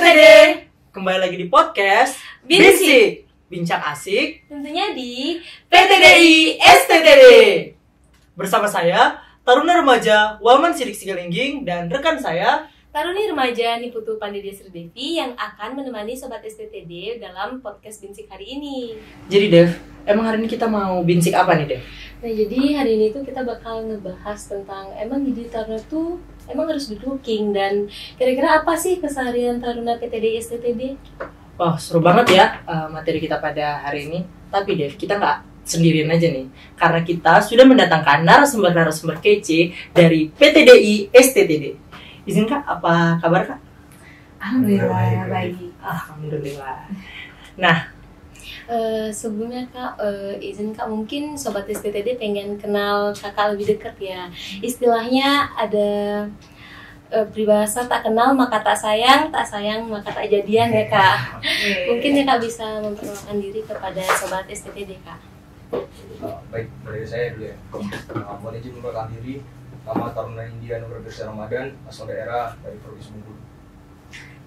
STTD. Kembali lagi di podcast Binsik, bincang asik tentunya di PTDI STTD. Bersama saya Taruna Remaja Walman Sidik Sigalingging dan rekan saya Taruni Remaja Niputu Pandidya Sridevi yang akan menemani Sobat STTD dalam podcast Binsik hari ini. Jadi Dev, emang hari ini kita mau binsik apa nih Dev? Nah jadi hari ini tuh kita bakal ngebahas tentang emang jadi Taruna tuh emang harus good looking dan kira-kira apa sih keseharian Taruna PTDI STTD? Wah seru banget ya materi kita pada hari ini. Tapi Dev, kita nggak sendirian aja nih, karena kita sudah mendatangkan narasumber-narasumber kece dari PTDI STTD. Izin Kak, apa kabar Kak? Alhamdulillah baik. Alhamdulillah. Nah, Sebelumnya Kak, izin Kak mungkin Sobat STTD pengen kenal Kakak lebih dekat ya. Istilahnya ada peribahasa tak kenal maka tak sayang maka tak jadian ya Kak. Mungkin ya Kak bisa memperkenalkan diri kepada Sobat STTD Kak. Baik, dari saya dulu ya. Mohon izin memperkenalkan diri. Nama Taruna India Nur Bersa Ramadan, asal daerah dari Provinsi Bengkulu.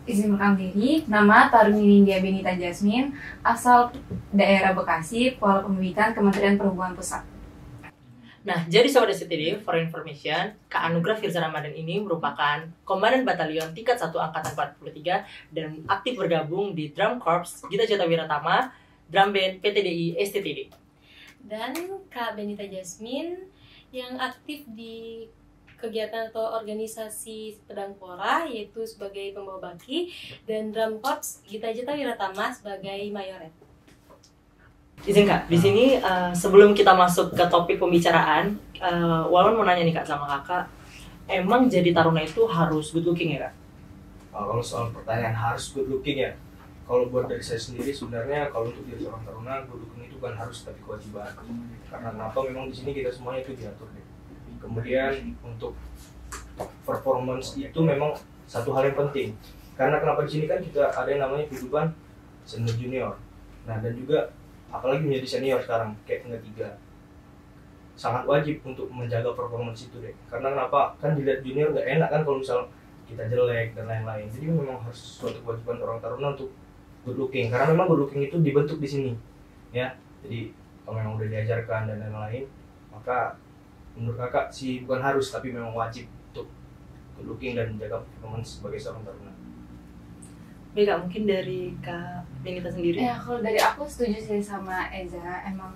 Izin merekam diri, nama Taruni Nindya Benita Jasmine, asal daerah Bekasi, Kepala Pembibitan Kementerian Perhubungan Pusat. Nah, jadi Sobat STTD, for information, Kak Anugrah Firza Ramadan ini merupakan Komandan Batalion Tingkat 1 Angkatan 43 dan aktif bergabung di Drum Corps Gita Jota Wiratama, Drum Band PTDI STTD. Dan Kak Benita Jasmine yang aktif di kegiatan atau organisasi Pedangpora yaitu sebagai pembawa baki dan Drum Corps Gita Jota Wiratama sebagai mayoret. Izin Kak, di sini sebelum kita masuk ke topik pembicaraan, Walon mau nanya nih Kak sama Kakak, emang jadi Taruna itu harus good looking ya Kak? Kalau soal pertanyaan harus good looking ya, kalau buat dari saya sendiri sebenarnya kalau untuk jadi seorang Taruna, good looking itu kan harus tapi kewajiban. Karena kenapa memang di sini kita semuanya itu diatur deh. Kemudian untuk performance itu memang satu hal yang penting. Karena kenapa di sini kan kita ada yang namanya kehidupan senior junior. Nah dan juga apalagi menjadi senior sekarang kayak tingkat 3 sangat wajib untuk menjaga performance itu deh. Karena kenapa kan dilihat junior nggak enak kan kalau misal kita jelek dan lain-lain. Jadi memang harus suatu kewajiban orang Taruna untuk good looking. Karena memang good looking itu dibentuk di sini, ya. Jadi kalau memang udah diajarkan dan lain-lain, maka menurut kakak sih bukan harus tapi memang wajib untuk good looking dan menjaga performance sebagai seorang Taruna. Baik Kak, mungkin dari Kak Benita sendiri. Ya, kalau dari aku setuju sih sama Eza, emang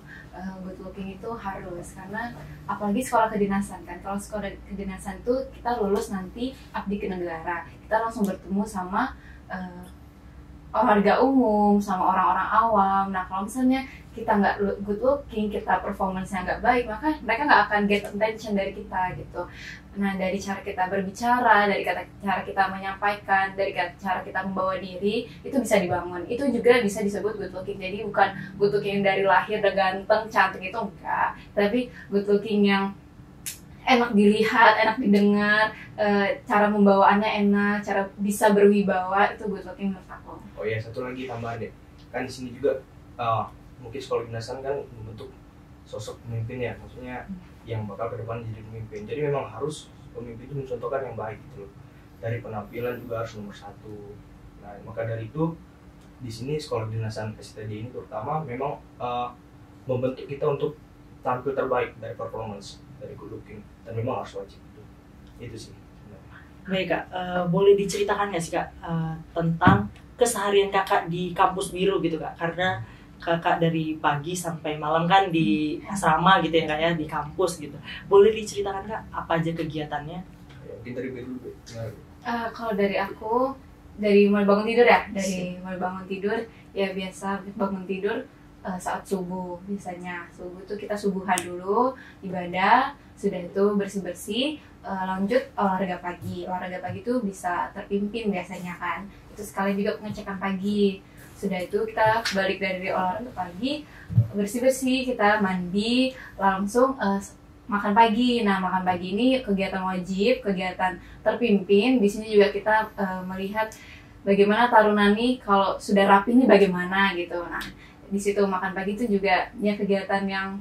good looking itu harus, karena apalagi sekolah kedinasan kan. Kalau sekolah kedinasan tuh kita lulus nanti abdi ke negara, kita langsung bertemu sama olahraga umum, sama orang-orang awam. Nah kalau misalnya kita nggak good looking, kita performance-nya nggak baik, maka mereka nggak akan get attention dari kita gitu. Nah dari cara kita berbicara, dari cara kita menyampaikan, dari cara kita membawa diri, itu bisa dibangun. Itu juga bisa disebut good looking. Jadi bukan good looking dari lahir udah ganteng, cantik itu enggak, tapi good looking yang enak dilihat, enak didengar, cara membawaannya enak, cara bisa berwibawa, itu good looking menurut aku. Oh iya, satu lagi tambahan deh. Kan di sini juga mungkin sekolah kedinasan kan membentuk sosok pemimpin ya, maksudnya yang bakal ke depan jadi pemimpin. Jadi memang harus pemimpin itu mencontohkan yang baik gitu loh. Dari penampilan juga harus nomor 1. Nah, maka dari itu di sini sekolah kedinasan STTD ini terutama memang membentuk kita untuk tampil terbaik dari performance, dari good looking, dan memang harus wajib itu sih. Baik Kak, boleh diceritakan nggak sih Kak tentang keseharian Kakak di kampus biru gitu Kak? Karena Kakak dari pagi sampai malam kan di asrama gitu ya Kak ya, di kampus gitu. Boleh diceritakan Kak apa aja kegiatannya? Ya, mungkin dari dulu deh. Kalau dari aku, dari mulai bangun tidur ya, dari mulai bangun tidur ya biasa bangun tidur saat subuh. Biasanya subuh tuh kita subuhan dulu, ibadah, sudah itu bersih-bersih, lanjut olahraga pagi. Olahraga pagi tuh bisa terpimpin biasanya kan, itu sekali juga pengecekan pagi. Sudah itu kita balik dari olahraga pagi, bersih-bersih, kita mandi, langsung makan pagi. Nah makan pagi ini kegiatan wajib, kegiatan terpimpin. Di sini juga kita melihat bagaimana Taruna nih kalau sudah rapi nih bagaimana gitu. Nah di situ makan pagi itu juga ya kegiatan yang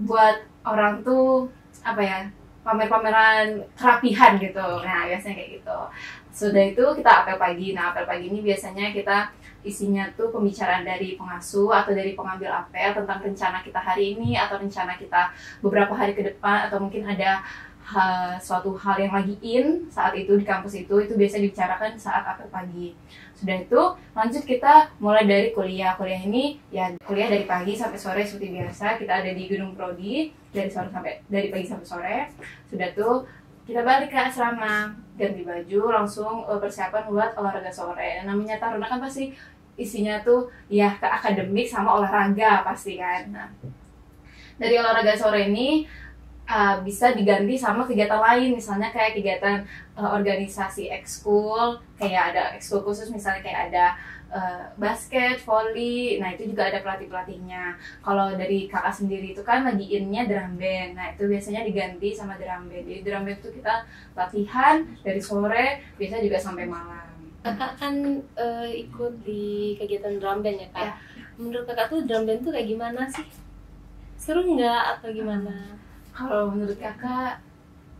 buat orang tuh apa ya, pamer-pameran kerapihan gitu. Nah biasanya kayak gitu. Sudah itu kita apel pagi. Nah apel pagi ini biasanya kita isinya tuh pembicaraan dari pengasuh atau dari pengambil apel tentang rencana kita hari ini atau rencana kita beberapa hari ke depan, atau mungkin ada suatu hal yang lagi in saat itu di kampus itu biasa dibicarakan saat apel pagi. Sudah itu lanjut kita mulai dari kuliah. Kuliah ini ya kuliah dari pagi sampai sore seperti biasa. Kita ada di gedung prodi dari pagi sampai sore. Sudah tuh kita balik ke asrama, ganti baju, langsung persiapan buat olahraga sore. Namanya Taruna kan pasti isinya tuh ya ke akademik sama olahraga pasti kan. Nah, dari olahraga sore ini bisa diganti sama kegiatan lain, misalnya kayak kegiatan organisasi ekskul, kayak ada ekskul khusus misalnya kayak ada basket, volley, nah itu juga ada pelatih-pelatihnya. Kalau dari kakak sendiri itu kan lagi innya drum band, nah itu biasanya diganti sama drum band. Jadi drum band itu kita latihan dari sore, biasa juga sampai malam. Kakak kan ikut di kegiatan drum band ya kak? Ya. Menurut kakak tuh drum band tuh kayak gimana sih? Seru nggak atau gimana? Kalau menurut kakak,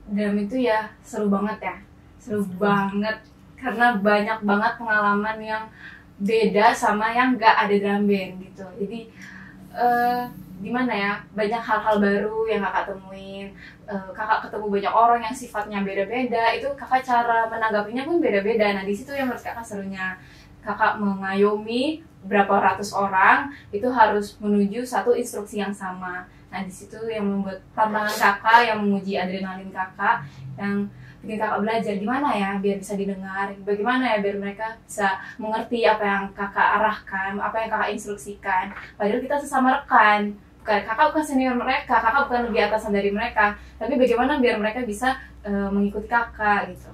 drum itu ya seru banget ya, seru banget karena banyak banget pengalaman yang beda sama yang nggak ada drum band gitu. Jadi gimana ya, banyak hal-hal baru yang kakak temuin. Kakak ketemu banyak orang yang sifatnya beda-beda, itu kakak cara menanggapinya pun beda-beda. Nah di situ yang menurut kakak serunya, kakak mengayomi berapa ratus orang itu harus menuju satu instruksi yang sama. Nah di situ yang membuat tantangan kakak, yang menguji adrenalin kakak, yang bikin kakak belajar gimana ya biar bisa didengar, bagaimana ya biar mereka bisa mengerti apa yang kakak arahkan, apa yang kakak instruksikan. Padahal kita sesama rekan, kakak bukan senior mereka, kakak bukan lebih atasan dari mereka, tapi bagaimana biar mereka bisa mengikuti kakak gitu.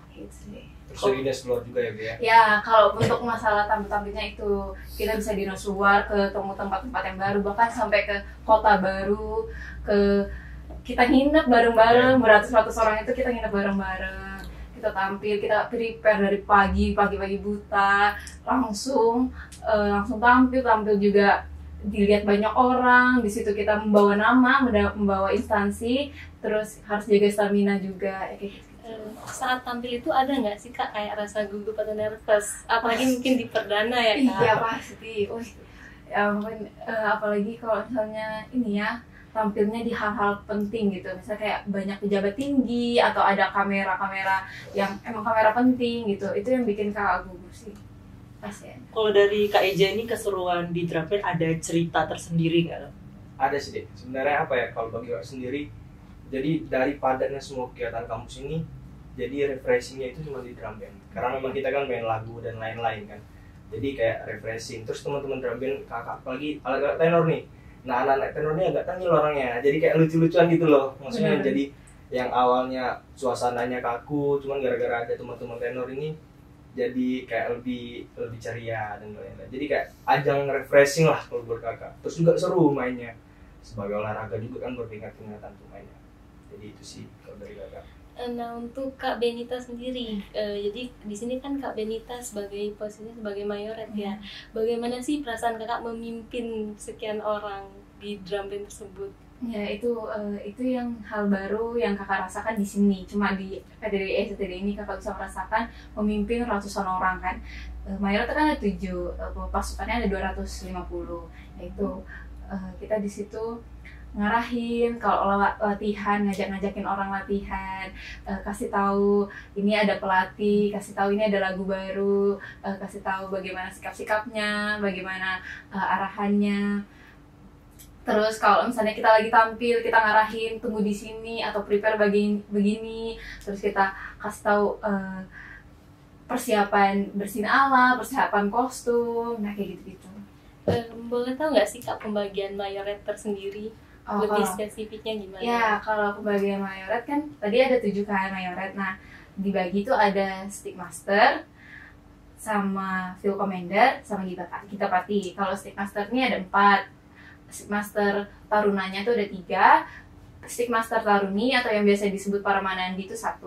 Gitu sih. Terus luar juga ya, Bia? Ya, kalau untuk masalah tampil-tampilnya itu kita bisa dinas luar, ketemu tempat-tempat yang baru, bahkan sampai ke kota baru, kita nginep bareng-bareng, beratus-ratus orang itu kita nginep bareng-bareng. Kita tampil, kita prepare dari pagi buta, langsung tampil juga dilihat banyak orang. Di situ kita membawa nama, membawa instansi, terus harus jaga stamina juga, ya kayak gitu. Saat tampil itu ada nggak sih kak kayak rasa gugup atau nervous, apalagi mungkin di perdana ya kak? Iya pasti. Ya mungkin apalagi kalau misalnya ini ya tampilnya di hal-hal penting gitu, misalnya kayak banyak pejabat tinggi atau ada kamera-kamera yang emang kamera penting gitu, itu yang bikin kakak gugup sih pasti. Kalau dari Kak Eja ini keseruan di drum band ada cerita tersendiri nggak? Ada sih deh. Sebenarnya apa ya, kalau bagi aku sendiri, jadi dari padatnya semua kegiatan kampus ini, jadi refreshingnya itu cuma di drum band. Karena memang kita kan main lagu dan lain-lain kan. Jadi kayak refreshing. Terus teman-teman drum band, kakak apalagi alat tenor nih. Nah anak-anak tenornya agak tangil orangnya. Jadi kayak lucu-lucuan gitu loh. Maksudnya jadi yang awalnya suasananya kaku, cuman gara-gara ada teman-teman tenor ini, jadi kayak lebih ceria dan lain-lain. Jadi kayak ajang refreshing lah kalau buat kakak. Terus juga seru mainnya. Sebagai olahraga juga kan bertingkat-tingkatan tuh mainnya. Jadi itu sih kalau dari kakak. Nah untuk Kak Benita sendiri, jadi di sini kan Kak Benita sebagai posisinya sebagai mayoret ya. Bagaimana sih perasaan kakak memimpin sekian orang di drum band tersebut? Ya itu yang hal baru yang kakak rasakan di sini. Cuma di PDRI STD ini kakak bisa merasakan memimpin ratusan orang kan. Mayoret kan ada 7, pasukannya ada 250. Yaitu kita di situ ngarahin kalau latihan, ngajakin orang latihan, kasih tahu ini ada pelatih, kasih tahu ini ada lagu baru, kasih tahu bagaimana sikap-sikapnya, bagaimana arahannya. Terus kalau misalnya kita lagi tampil, kita ngarahin tunggu di sini atau prepare begini, terus kita kasih tahu persiapan bersin ala, persiapan kostum, nah kayak gitu-gitu. Boleh tahu nggak sih kak pembagian mayoret tersendiri? Lebih spesifiknya gimana? Ya, kalau pembagian mayoret kan tadi ada 7 kan mayoret. Nah, dibagi itu ada stick master sama field commander sama kita pati. Kalau stick master ini ada 4. Stick master tarunanya itu ada 3. Stick master taruni atau yang biasa disebut para manandi itu 1.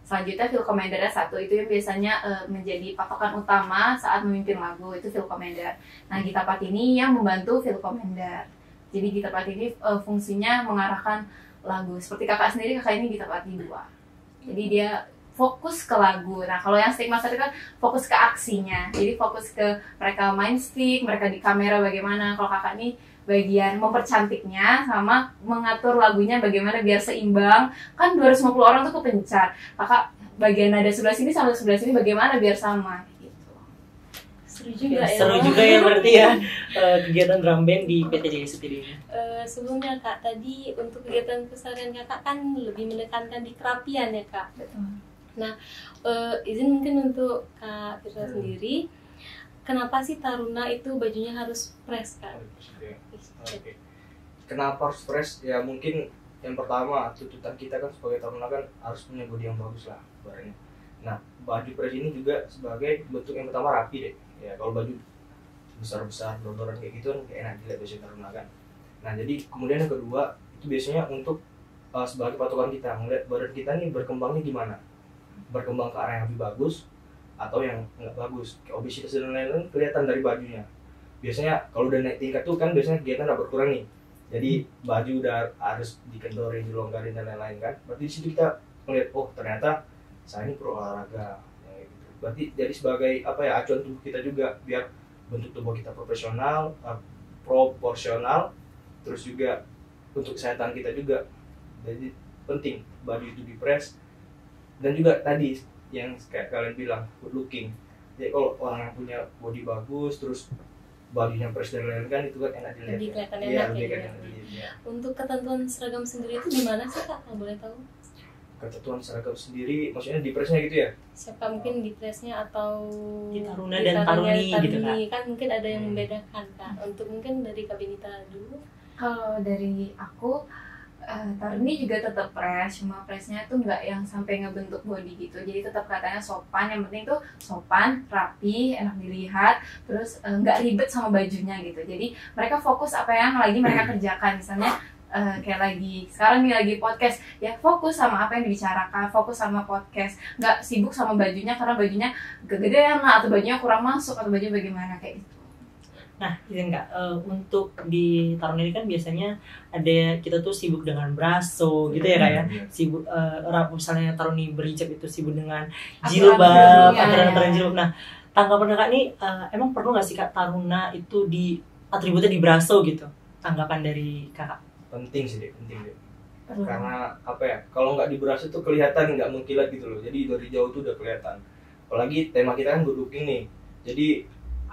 Selanjutnya field commander-nya 1, itu yang biasanya menjadi patokan utama saat memimpin lagu, itu field commander. Nah, Gita Pati ini yang membantu field commander. Jadi Gita Pati ini fungsinya mengarahkan lagu. Seperti kakak sendiri, kakak ini ditempati 2. Jadi dia fokus ke lagu. Nah kalau yang stick master itu kan fokus ke aksinya. Jadi fokus ke mereka main stick, mereka di kamera bagaimana. Kalau kakak ini bagian mempercantiknya sama mengatur lagunya bagaimana biar seimbang. Kan 250 orang tuh kepencar. Kakak bagian nada sebelah sini sama sebelah sini bagaimana biar sama gitu. Seru juga ya. Seru juga ya berarti ya kegiatan drum band di PTD STD ini. Sebelumnya Kak, tadi untuk kegiatan keseharian Kakak kan lebih menekankan di kerapian ya Kak. Betul. Nah, izin mungkin untuk Kak Firsa sendiri, kenapa sih Taruna itu bajunya harus press Kak? Oke. Kenapa harus press? Ya mungkin yang pertama tuntutan kita kan sebagai Taruna kan harus punya body yang bagus lah barangnya. Nah baju press ini juga sebagai bentuk yang pertama rapi deh. Ya kalau baju besar-besar, dodoran kayak gitu kan kayak enak dilihat biasanya Taruna kan. Nah jadi kemudian yang kedua itu biasanya untuk sebagai patokan kita melihat badan kita nih berkembangnya gimana. Berkembang ke arah yang lebih bagus atau yang nggak bagus, kayak obesitas dan lain-lain kelihatan dari bajunya. Biasanya kalau udah naik tingkat tuh kan biasanya kegiatan udah berkurang nih, jadi baju udah harus dikendorin, dilonggarin dan lain-lain kan. Berarti di situ kita melihat oh ternyata saya ini pro olahraga, ya, gitu. Berarti jadi sebagai apa ya acuan tubuh kita juga biar bentuk tubuh kita profesional, proporsional, terus juga untuk kesehatan kita juga. Jadi penting baju itu dipres. Dan juga tadi yang kayak kalian bilang good looking. Jadi kalau orang yang punya body bagus terus bajunya press dan lain-lain kan itu kan enak dilihat. Lebih kelihatan Iya, enak lebih ya. enak dilihat. Ya. Untuk ketentuan seragam sendiri itu gimana sih Kak? Kalau boleh tahu? Ketentuan seragam sendiri maksudnya di pressnya gitu ya? Siapa mungkin di pressnya atau Di Taruna dan Taruni gitu, Kak. Kan mungkin ada yang membedakan Kak. Untuk mungkin dari Kak Benita dulu. Kalau dari aku, Taruni juga tetap press, cuma pressnya tuh nggak yang sampai ngebentuk body gitu. Jadi tetap katanya sopan, yang penting tuh sopan, rapi, enak dilihat, terus nggak ribet sama bajunya gitu. Jadi mereka fokus apa yang lagi mereka kerjakan, misalnya kayak sekarang nih lagi podcast, ya fokus sama apa yang dibicarakan, fokus sama podcast, nggak sibuk sama bajunya karena bajunya kegedean lah atau bajunya kurang masuk atau bajunya bagaimana kayak gitu. Nah, izin Kak, untuk di Taruna ini kan biasanya ada kita tuh sibuk dengan braso gitu ya Kak ya. Sibuk misalnya Taruni berhijab itu sibuk dengan jilbab, aturan jilbab. Nah, tanggapan Kakak nih emang perlu nggak sih Kak Taruna itu di atributnya di braso gitu? Tanggapan dari Kakak? Penting sih, penting deh. Karena apa ya? Kalau nggak di braso tuh kelihatan nggak mengkilat gitu loh. Jadi dari jauh tuh udah kelihatan. Apalagi tema kita kan good looking nih. Jadi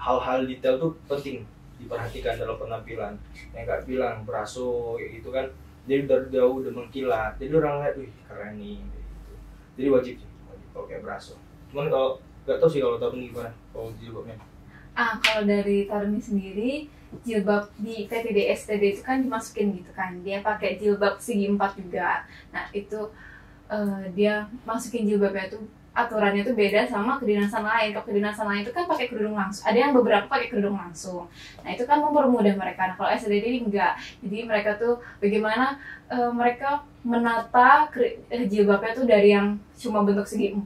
hal-hal detail tuh penting diperhatikan dalam penampilan. Yang Kak bilang braso kayak gitu kan, jadi dari jauh udah mengkilat, jadi orang lihat, wih keren nih gitu. Jadi wajib pakai braso. Cuman kalau nggak tahu sih kalau Taruni gimana kalau jilbabnya. Kalau dari Taruni sendiri, jilbab di PTD STD itu kan dimasukin gitu kan, dia pakai jilbab segi 4 juga. Nah itu dia masukin jilbabnya tuh aturannya tuh beda sama kedinasan lain. Kalau kedinasan lain itu kan pakai kerudung langsung, ada yang beberapa pakai kerudung langsung. Nah itu kan mempermudah mereka. Nah kalau SDD ini enggak, jadi mereka tuh bagaimana mereka menata jilbabnya tuh dari yang cuma bentuk segi 4,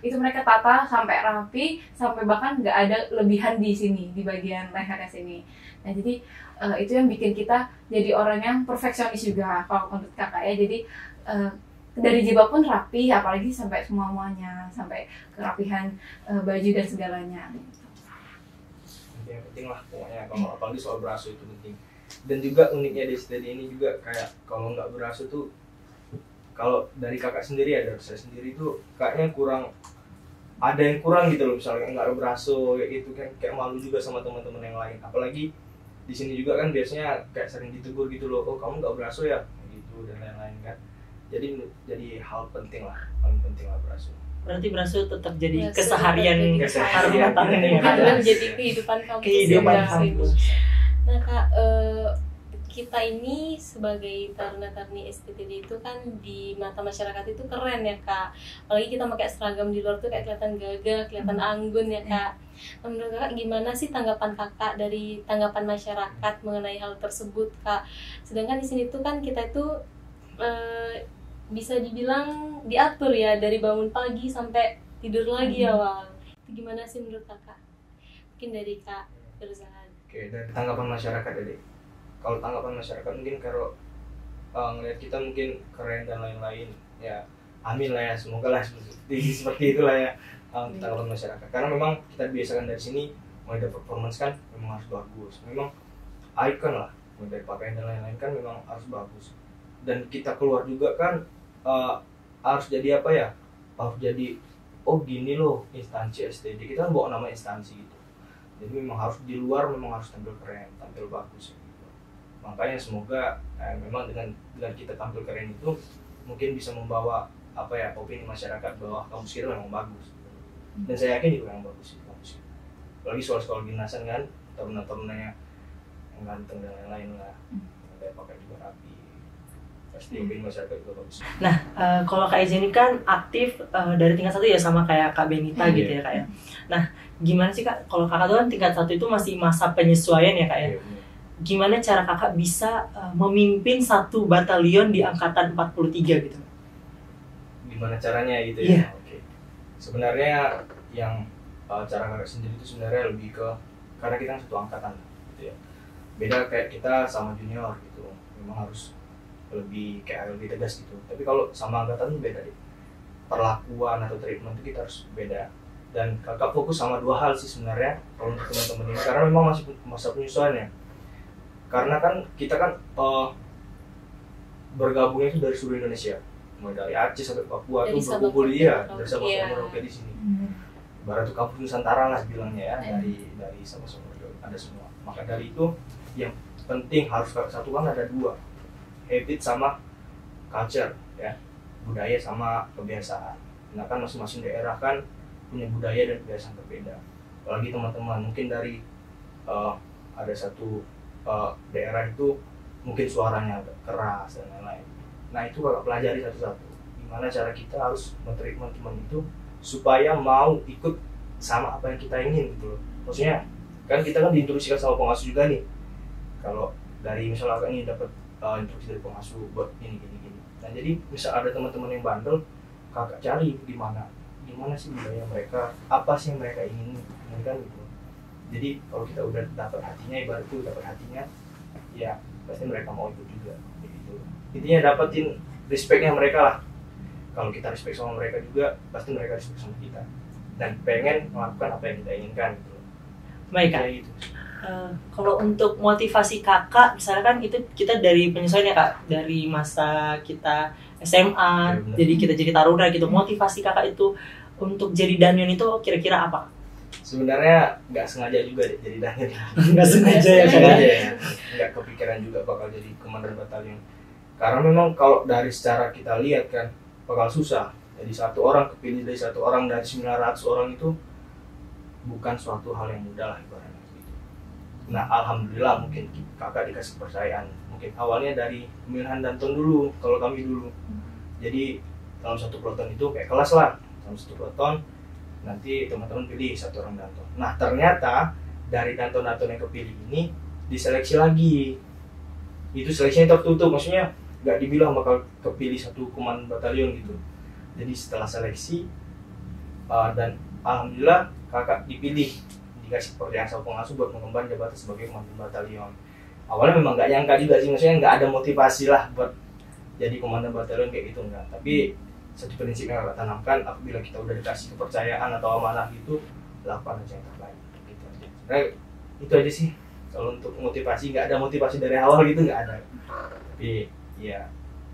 itu mereka tata sampai rapi, sampai bahkan nggak ada lebihan di sini, di bagian lehernya sini. Nah jadi itu yang bikin kita jadi orang yang perfeksionis juga kalau menurut kakak ya. Jadi dari jilbab pun rapi, apalagi sampai semuanya, sampai kerapihan baju dan segalanya. Yang penting lah pokoknya, kalau apalagi soal braso itu penting. Dan juga uniknya di STD ini juga kayak kalau nggak braso tuh, kalau dari kakak sendiri ya, dari saya sendiri tuh kayaknya kurang, ada yang kurang gitu loh, misalnya nggak braso kayak gitu kan, kayak malu juga sama teman-teman yang lain. Apalagi di sini juga kan biasanya kayak sering ditegur gitu loh, oh kamu nggak braso ya, gitu dan lain-lain kan. Jadi hal penting lah, paling penting lah braso. Berarti braso tetap jadi Braso keseharian keseharian. Taruna ini ya Kak? Karena menjadi kehidupan kampus. Kehidupan ya, kampus. Nah Kak, kita ini sebagai Taruna-Taruni STTD itu kan di mata masyarakat itu keren ya Kak. Apalagi kita pakai seragam di luar tuh kayak kelihatan gagah, kelihatan anggun ya Kak. Nah, menurut Kakak gimana sih tanggapan Kakak dari tanggapan masyarakat mengenai hal tersebut Kak? Sedangkan di sini tuh kan kita itu bisa dibilang diatur ya, dari bangun pagi sampai tidur lagi awal. Itu gimana sih menurut Kakak? Mungkin dari Kak Firsa. Oke, dari tanggapan masyarakat jadi, kalau tanggapan masyarakat mungkin kalau ngelihat kita mungkin keren dan lain-lain, ya amin lah ya, semoga lah seperti itulah ya tanggapan masyarakat. Karena memang kita biasakan dari sini mulai dari performance kan memang harus bagus, memang icon lah, mulai dari pakaian dan lain-lain kan memang harus bagus. Dan kita keluar juga kan harus jadi apa ya, harus jadi oh gini loh instansi STD, kita kan bawa nama instansi gitu. Jadi memang harus di luar memang harus tampil keren, tampil bagus gitu. Makanya semoga memang dengan kita tampil keren itu mungkin bisa membawa apa ya, opini masyarakat bahwa kampus kita memang bagus. Dan saya yakin itu memang bagus kampus kita. Apalagi soal kedinasan kan, taruna-tarunanya yang ganteng dan lain-lain lah, kayak pakai juga rapi, pasti opini masyarakat juga bagus. Nah, kalau Kak Eza ini kan aktif dari tingkat 1 ya sama kayak Kak Benita gitu ya Kak ya. Nah, gimana sih Kak, kalau Kakak tuh kan tingkat 1 itu masih masa penyesuaian ya Kak ya. Gimana cara Kakak bisa memimpin satu batalion di angkatan 43 gitu? Gimana caranya gitu ya? Yeah. Oke. Sebenarnya yang cara Kakak sendiri itu sebenarnya lebih ke, karena kita kan satu angkatan gitu ya. Beda kayak kita sama junior gitu, memang harus lebih tegas gitu. Tapi kalau sama angkatan itu beda deh, perlakuan atau treatment itu kita harus beda. Dan Kakak fokus sama 2 hal sih sebenarnya kalau untuk teman-teman ini, karena memang masih masa penyesuaian ya. Karena kan kita kan bergabungnya itu dari seluruh Indonesia, mulai dari Aceh sampai Papua itu berkumpul dia dari Sabang Merauke di sini. Barat itu kampus Nusantara lah bilangnya ya, dari Sabang Merauke ada semua. Maka dari itu yang penting harus satukan ada 2, habit sama culture ya, budaya sama kebiasaan. Nah kan masing-masing daerah kan punya budaya dan kebiasaan berbeda. Apalagi teman-teman mungkin dari ada satu daerah itu mungkin suaranya agak keras dan lain-lain. Nah itu Kakak pelajari satu-satu. Gimana cara kita harus men-treatment teman itu supaya mau ikut sama apa yang kita ingin gitu loh. Maksudnya kan kita kan diinstruksikan sama pengasuh juga nih. Kalau dari misalnya Kakak ini dapat instruksi dari pengasuh buat gini. Nah jadi misal ada teman-teman yang bandel, Kakak cari gimana sih budaya mereka, apa sih yang mereka ingin kan gitu. Jadi kalau kita udah dapat hatinya, ibarat itu dapat hatinya, ya pasti mereka mau ikut juga gitu. Intinya dapetin respectnya mereka lah. Kalau kita respect sama mereka juga, pasti mereka respect sama kita dan pengen melakukan apa yang kita inginkan gitu. Baik Kak. Gitu. Kalau untuk motivasi Kakak, misalnya kan itu kita dari penyesuaian ya Kak, dari masa kita SMA, Ya, jadi kita jadi taruna gitu. Motivasi Kakak itu untuk jadi danyon itu kira-kira apa? Sebenarnya nggak sengaja juga deh jadi danyon. Nggak sengaja ya Kak? Nggak kepikiran juga bakal jadi komandan batalion. Karena memang kalau dari secara kita lihat kan bakal susah. Jadi satu orang kepilih dari 1 orang dari 900 orang itu bukan suatu hal yang mudah lah ibaratnya gitu. Nah alhamdulillah mungkin Kakak dikasih kepercayaan. Mungkin awalnya dari pemilihan Danton dulu, kalau kami dulu. Jadi dalam satu peloton itu kayak kelas lah, dalam satu peloton nanti teman-teman pilih 1 orang Danton. Nah ternyata dari Danton-Danton yang kepilih ini diseleksi lagi. Itu seleksinya tertutup, maksudnya nggak dibilang bakal kepilih 1 komandan batalion gitu. Jadi setelah seleksi dan alhamdulillah Kakak dipilih, dikasih kepercayaan sama pengasuh buat mengemban jabatan sebagai komandan batalion. Awalnya memang nggak nyangka juga sih, maksudnya nggak ada motivasi lah buat jadi komandan batalion kayak gitu enggak. Tapi satu prinsip yang Kakak tanamkan, apabila kita udah dikasih kepercayaan atau amanah gitu, lakukan aja yang terbaik gitu aja. Nah, itu aja sih. Kalau untuk motivasi, nggak ada motivasi dari awal gitu, nggak ada. Tapi ya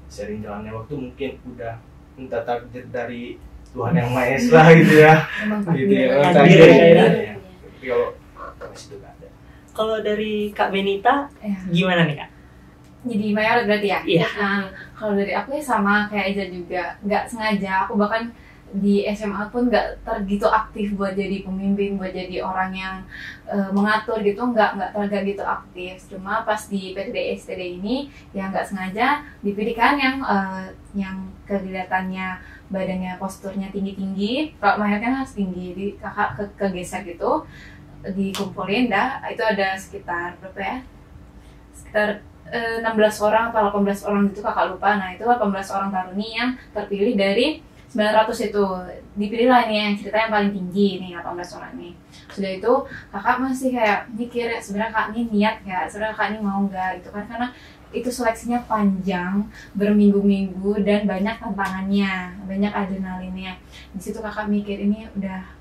sering jalannya waktu mungkin udah minta takdir dari Tuhan yang Maha Esa gitu ya. Gitu ya. Takdir ya. Tapi kalau masih itu nggak ada. Kalau dari Kak Benita, gimana nih Kak? Jadi mayor berarti ya? Iya. Nah, kalau dari aku ya sama kayak Eza juga, nggak sengaja. Aku bahkan di SMA pun nggak tergitu aktif buat jadi pemimpin, buat jadi orang yang mengatur gitu, nggak gitu aktif. Cuma pas di PTD STD ini ya nggak sengaja dipilih kan yang kelihatannya badannya posturnya tinggi-tinggi. Kalau mayor kan harus tinggi, di kakak kegeser gitu, dikumpulin dah. Itu ada sekitar berapa ya? Sekitar 16 orang atau 18 orang gitu kakak lupa. Nah itu 18 orang taruni yang terpilih dari 900 itu. Dipilih lah nih yang cerita yang paling tinggi nih 18 orang nih. Sudah itu kakak masih kayak mikir sebenarnya kak ini niat ya, sebenarnya kak ini mau nggak gitu kan. Karena itu seleksinya panjang, berminggu-minggu dan banyak tantangannya, banyak adrenalinnya. Di situ kakak mikir ini udah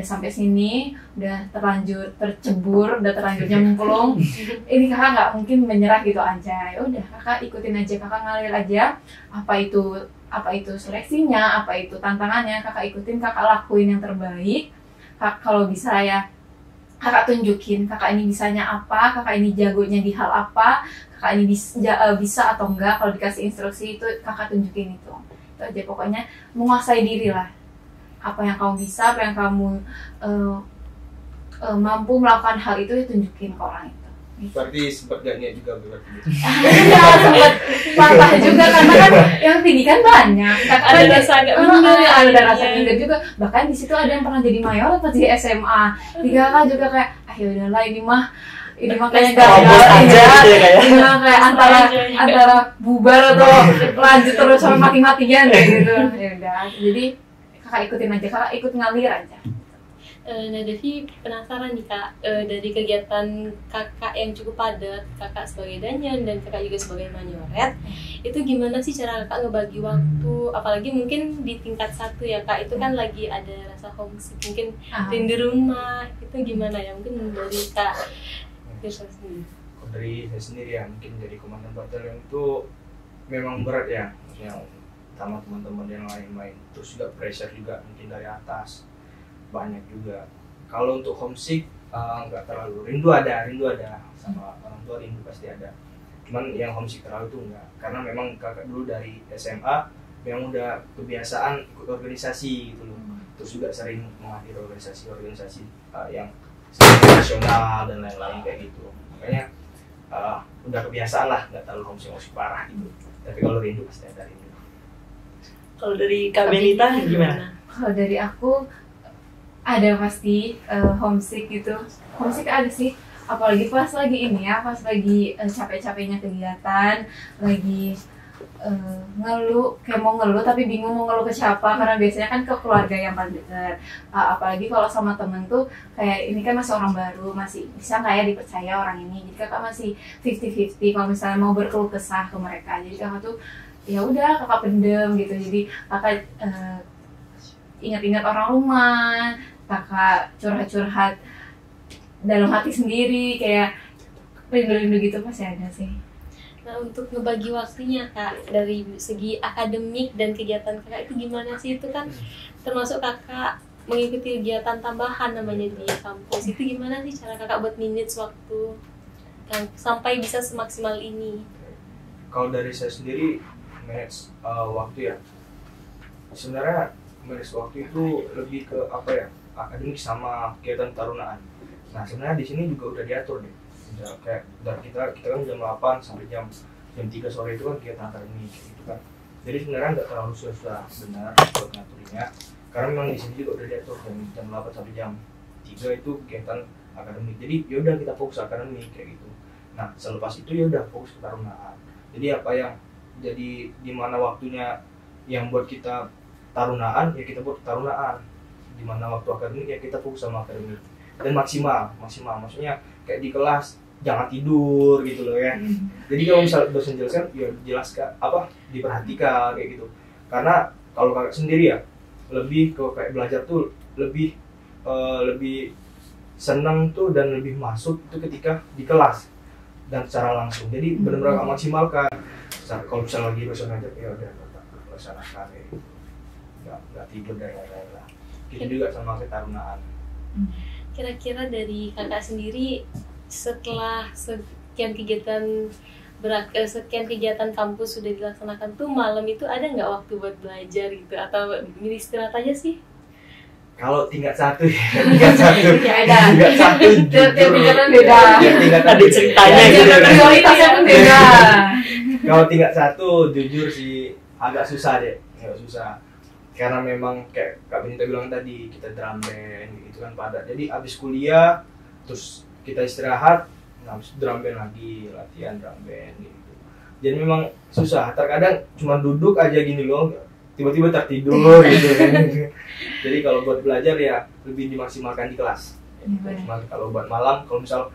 sampai sini, udah terlanjur tercebur, udah terlanjur nyemplung. Ini kakak nggak mungkin menyerah gitu aja. Ya udah kakak ikutin aja, kakak ngalir aja. Apa itu seleksinya, apa itu tantangannya, kakak ikutin, kakak lakuin yang terbaik. Kalau bisa ya kakak tunjukin kakak ini bisanya apa, kakak ini jagonya di hal apa, kakak ini bisa atau enggak. Kalau dikasih instruksi itu kakak tunjukin itu aja, pokoknya menguasai diri lah. Apa yang kamu bisa, apa yang kamu mampu melakukan hal itu, ya tunjukin ke orang itu. Berarti sempat gak niat juga berarti gitu. Ya sempat patah juga karena kan yang tinggi kan banyak. Ada rasa agak minder, ada rasa minder juga. Bahkan di situ ada yang pernah jadi mayor pas di SMA. Tiga kakak juga kayak, ya udahlah ini mah kayak gagal aja. Ini mah kayak antara bubar atau lanjut terus sama mati-matian kayak gitu. Ya udah, jadi kakak ikutin aja, kakak ikut ngalir aja. Nah Devi penasaran nih Kak, dari kegiatan kakak yang cukup padat, kakak sebagai danyan dan kakak juga sebagai manyoret, itu gimana sih cara kakak ngebagi waktu, apalagi mungkin di tingkat 1 ya Kak, itu kan lagi ada rasa homesick, mungkin rindu rumah, itu gimana ya, mungkin dari Kak Tirsa sendiri. Kalau dari saya sendiri ya, mungkin jadi komandan batalion itu memang berat ya, maksudnya sama teman-teman yang lain-lain, terus juga pressure juga mungkin dari atas banyak juga. Kalau untuk homesick nggak terlalu, rindu ada sama orang tua, rindu pasti ada, cuman yang homesick terlalu tuh enggak, karena memang kakak dulu dari SMA memang udah kebiasaan ikut organisasi gitu loh, terus juga sering menghadiri organisasi yang nasional dan lain-lain kayak gitu, makanya udah kebiasaan lah, nggak terlalu homesick parah gitu. Tapi kalau rindu pasti ada rindu. Kalau dari Kak Benita gimana? Kalau dari aku ada pasti homesick gitu. Homesick ada sih, apalagi pas lagi ini ya, pas lagi capek-capeknya kegiatan, lagi ngeluh, kayak mau ngeluh tapi bingung mau ngeluh ke siapa, karena biasanya kan ke keluarga yang paling dekat. Apalagi kalau sama temen tuh kayak ini kan masih orang baru, masih bisa nggak ya dipercaya orang ini, jadi kakak masih 50-50 kalau misalnya mau berkeluh kesah ke mereka. Jadi kakak tuh ya udah kakak pendem gitu, jadi kakak ingat-ingat orang rumah, kakak curhat-curhat dalam hati sendiri, kayak rindu-rindu gitu pasti ada sih. Nah untuk ngebagi waktunya Kak, dari segi akademik dan kegiatan kakak itu gimana sih? Itu kan termasuk kakak mengikuti kegiatan tambahan namanya di kampus, itu gimana sih cara kakak buat manage waktu sampai bisa semaksimal ini? Kalau dari saya sendiri manage waktu ya, sebenarnya manage waktu itu lebih ke apa ya, akademik sama kegiatan tarunaan. Nah sebenarnya di sini juga udah diatur deh, kayak dari kita kan jam 8 sampai jam 3 sore itu kan kegiatan akademik gitu kan. Jadi sebenarnya nggak terlalu susah benar buat ngaturnya, karena memang di sini juga udah diatur dari jam 8 sampai jam 3 itu kegiatan akademik. Jadi ya udah kita fokus akademik kayak gitu. Nah selepas itu ya udah fokus ke tarunaan. Jadi apa yang jadi di mana waktunya yang buat kita tarunaan ya kita buat tarunaan, di mana waktu akademik ya kita fokus sama akademik dan maksimal maksudnya kayak di kelas jangan tidur gitu loh ya. Jadi kalau misalnya dosen jelaskan ya jelaskan apa, diperhatikan kayak gitu. Karena kalau kakak sendiri ya lebih ke kayak belajar tuh lebih senang tuh dan lebih masuk itu ketika di kelas dan secara langsung. Jadi benar-benar maksimalkan. Kalau misalnya lagi dosen ngajak ya udah laksanakan kayak gitu. Nggak tidur dan lain-lain lah. Gitu juga sama ketarunaan. Kira-kira dari kakak sendiri setelah sekian kegiatan kampus sudah dilaksanakan tuh, malam itu ada nggak waktu buat belajar gitu atau istirahat aja sih? Kalau tingkat 1 ya, tingkat 1 tiap tingkatan beda. Ada ceritanya gitu. Prioritasnya pun beda. Kalau tingkat 1 jujur sih agak susah deh, karena memang kayak Kak Benita bilang tadi, kita drum band gitu kan padat. Jadi abis kuliah terus kita istirahat, habis drum band lagi, latihan drum band gitu. Jadi memang susah, terkadang cuma duduk aja gini loh, tiba-tiba tertidur gitu kan. Jadi kalau buat belajar ya lebih dimaksimalkan di kelas. Kalau buat malam, kalau misal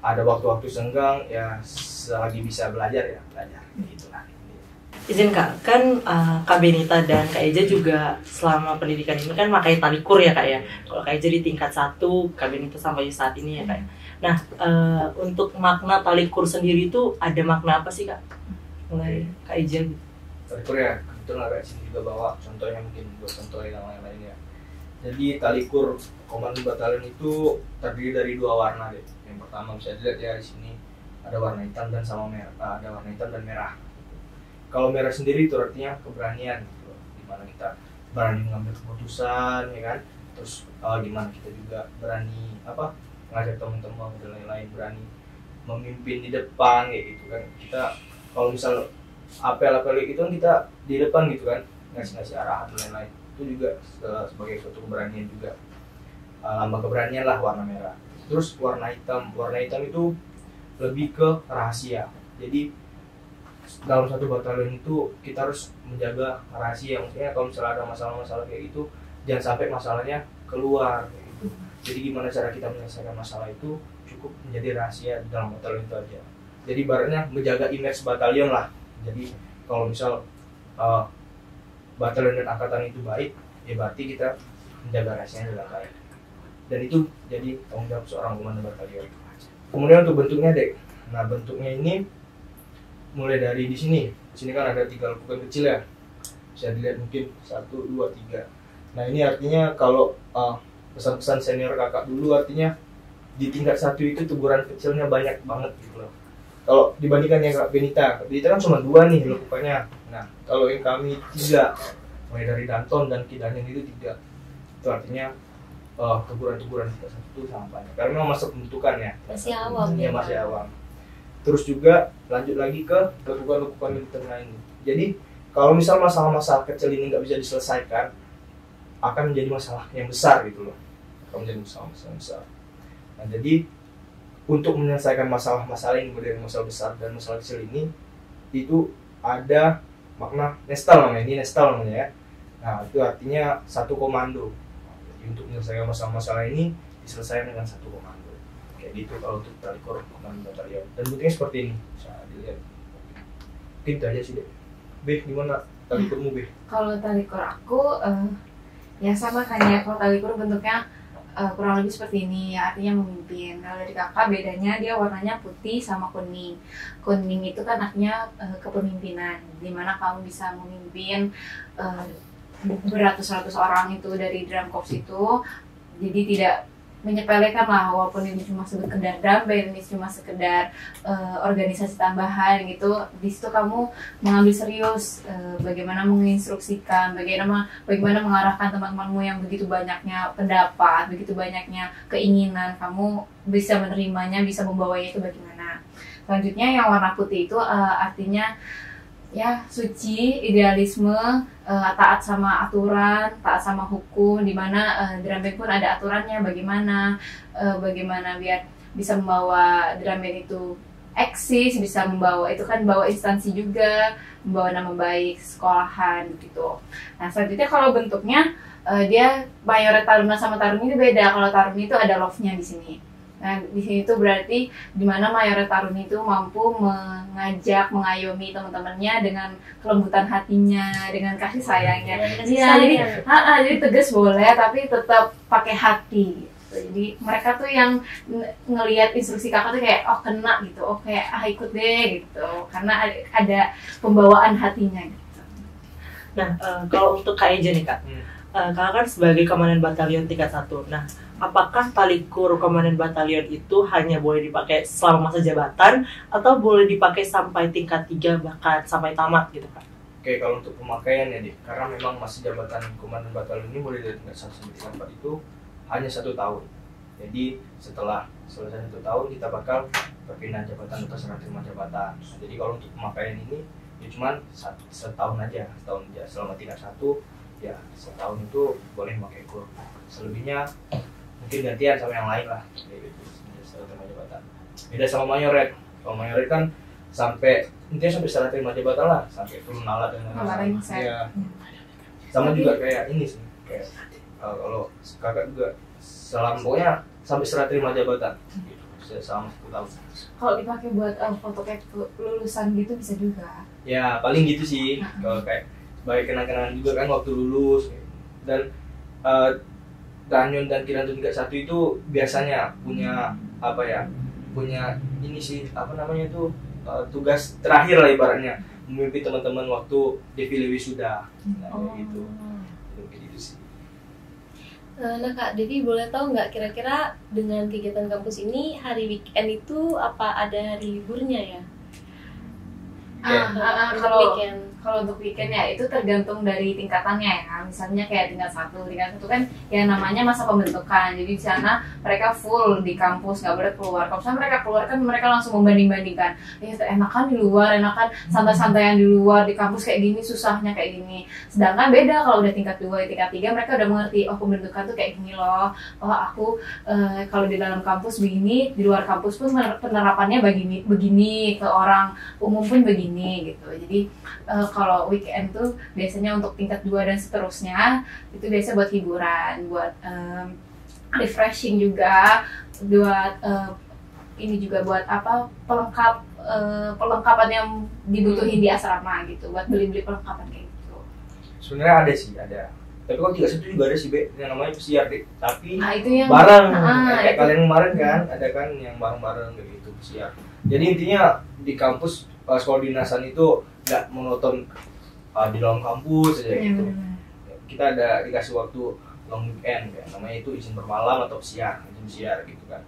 ada waktu-waktu senggang ya selagi bisa belajar ya belajar gitulah. Izin Kak, kan Kak Benita dan Kak Eja juga selama pendidikan ini kan pakai talikur ya Kak ya. Kalau Kak Eja di tingkat 1, Kak Benita sampai saat ini ya Kak. Nah, untuk makna talikur sendiri itu ada makna apa sih Kak? Mulai Kak Eja gitu. Talikur ya, kebetulan Kak sini juga bawa contohnya mungkin buat contoh yang lain-lain ya. Jadi talikur Komandan Batalion itu terdiri dari 2 warna deh. Yang pertama bisa dilihat ya di sini ada warna hitam dan sama merah, ada warna hitam dan merah. Kalau merah sendiri itu artinya keberanian gitu, dimana kita berani mengambil keputusan ya kan, terus dimana kita juga berani ngajak teman-teman dan lain-lain, berani memimpin di depan kayak gitu kan. Kita kalau misal apel-apel itu kan kita di depan gitu kan, ngasih arahan dan lain-lain, itu juga sebagai suatu keberanian juga, lambang keberanian lah warna merah. Terus warna hitam itu lebih ke rahasia. Jadi dalam satu batalion itu kita harus menjaga rahasia, maksudnya kalau misalnya ada masalah-masalah kayak gitu jangan sampai masalahnya keluar kayak gitu. Jadi gimana cara kita menyelesaikan masalah itu cukup menjadi rahasia dalam batalion itu aja. Jadi ibaratnya menjaga image batalion lah. Jadi kalau misal batalion dan angkatan itu baik, ya berarti kita menjaga rahasianya dengan baik. Dan itu jadi tanggung jawab seorang komandan batalion. Kemudian untuk bentuknya dek, nah bentuknya ini mulai dari di sini kan ada 3 lekukan kecil ya, bisa dilihat mungkin 1, 2, 3. Nah ini artinya kalau pesan-pesan senior kakak dulu artinya di tingkat 1 itu teguran kecilnya banyak banget gitu loh. Kalau dibandingkan yang Kak Benita kan cuma 2 nih lekukannya. Nah kalau yang kami 3, mulai dari Danton dan Kidanin itu 3, itu artinya teguran-teguran tingkat 1 itu sangat banyak. Karena memang masa pembentukan ya. Masih awam ya. Masih awam. Terus juga lanjut lagi ke lekukan-lekukan militer lain. Jadi kalau misal masalah-masalah kecil ini nggak bisa diselesaikan, akan menjadi masalah yang besar gitu loh. Akan menjadi masalah yang besar. Nah jadi untuk menyelesaikan masalah-masalah ini, mulai dari masalah besar dan masalah kecil ini, itu ada makna nestal namanya. Ini nestal namanya ya. Nah itu artinya satu komando. Jadi untuk menyelesaikan masalah-masalah ini diselesaikan dengan satu komando. Kayak gitu kalau untuk talikur komandan batalion. Dan bentuknya seperti ini, bisa dilihat. Mungkin itu aja sih deh. Be, gimana talikurmu Be? Kalau talikur aku ya sama kan ya. Kalau talikur bentuknya kurang lebih seperti ini ya, artinya memimpin. Kalau dari kakak bedanya dia warnanya putih sama kuning. Kuning itu kan artinya kepemimpinan, dimana kamu bisa memimpin beratus-ratus orang itu dari drum corps itu. Jadi tidak menyepelekan lah, walaupun ini cuma sekedar drum band, ini cuma sekedar organisasi tambahan gitu. Di situ kamu mengambil serius bagaimana menginstruksikan, bagaimana mengarahkan teman-temanmu yang begitu banyaknya pendapat, begitu banyaknya keinginan, kamu bisa menerimanya, bisa membawanya itu bagaimana. Selanjutnya yang warna putih itu artinya ya suci, idealisme, taat sama aturan, taat sama hukum, di mana drum band pun ada aturannya bagaimana biar bisa membawa drum band itu eksis, bisa membawa itu kan bawa instansi juga, membawa nama baik sekolahan gitu. Nah selanjutnya kalau bentuknya dia Mayoret Taruna sama Taruni itu beda. Kalau Taruni itu ada love-nya di sini. Nah, di sini tuh berarti di mana Mayoret Taruni itu mampu mengajak, mengayomi teman-temannya dengan kelembutan hatinya, dengan kasih sayangnya. Iya, jadi tegas boleh, tapi tetap pakai hati. Gitu. Jadi mereka tuh yang ngelihat instruksi kakak tuh kayak oh kena gitu, oh kayak ikut deh gitu, karena ada pembawaan hatinya gitu. Nah, kalau untuk Kak Eja nih Kak, kakak kan sebagai komandan batalion tingkat 1. Nah, apakah talikur komandan batalion itu hanya boleh dipakai selama masa jabatan atau boleh dipakai sampai tingkat 3 bahkan sampai tamat gitu Kak? Oke, kalau untuk pemakaian ya Dik, karena memang masa jabatan komandan batalion ini mulai dari tingkat 1 sampai tingkat 4 itu hanya 1 tahun. Jadi setelah selesai 1 tahun kita bakal perpindahan jabatan atau serah terima jabatan. Jadi kalau untuk pemakaian ini ya cuma setahun aja selama tingkat 1 ya setahun itu boleh memakai kur. Selebihnya mungkin gantian sama yang lain lah, kayak gitu. Serah terima jabatan. Beda sama mayoret. Kalau mayoret kan sampai intinya sampai serah terima jabatan lah, sampai turun alat dan lain-lain. Ya. Sama juga kayak ini sih, kayak kalau kakak juga pokoknya sampai serah terima jabatan. Gitu. selama 10 tahun. Kalau dipakai buat foto kayak lulusan gitu bisa juga. Ya paling gitu sih, kalau kayak sebagai kenang-kenangan juga kan waktu lulus. Dan Danyon dan Kiranto 31 itu biasanya punya apa ya, punya ini sih apa namanya itu tugas terakhir lah ibaratnya, memimpin teman-teman waktu defile wisuda. Nah, gitu. Gitu sih. Nah Kak Devi, boleh tahu nggak kira-kira dengan kegiatan kampus ini hari weekend itu apa ada hari liburnya ya? Kalau weekend. Kalau untuk weekend ya itu tergantung dari tingkatannya ya. Misalnya kayak tingkat 1 kan ya namanya masa pembentukan. Jadi di sana mereka full di kampus, nggak boleh keluar. Kalau misalnya mereka keluar kan mereka langsung membanding-bandingkan. Ya enakan di luar, enakan santai-santaian di luar, di kampus kayak gini, susahnya kayak gini. Sedangkan beda kalau udah tingkat 2, tingkat 3 mereka udah mengerti, oh pembentukan tuh kayak gini loh. Oh aku kalau di dalam kampus begini, di luar kampus pun penerapannya begini, ke orang umum pun begini gitu. Jadi kalau weekend tuh biasanya untuk tingkat 2 dan seterusnya itu biasa buat hiburan, buat refreshing juga, buat ini juga buat apa perlengkapan yang dibutuhin di asrama gitu, buat beli-beli perlengkapan kayak gitu. Sebenarnya ada sih, ada. Tapi kalau 31 juga ada sih, Be, yang namanya pesiar deh. Tapi itu yang bareng, kayak itu. kalian kemarin kan, ada kan yang bareng-bareng kayak gitu pesiar. Jadi intinya di kampus sekolah dinasan itu nggak monoton di dalam kampus aja gitu. Kita ada dikasih waktu long weekend ya, namanya itu izin bermalam atau izin siar gitu kan.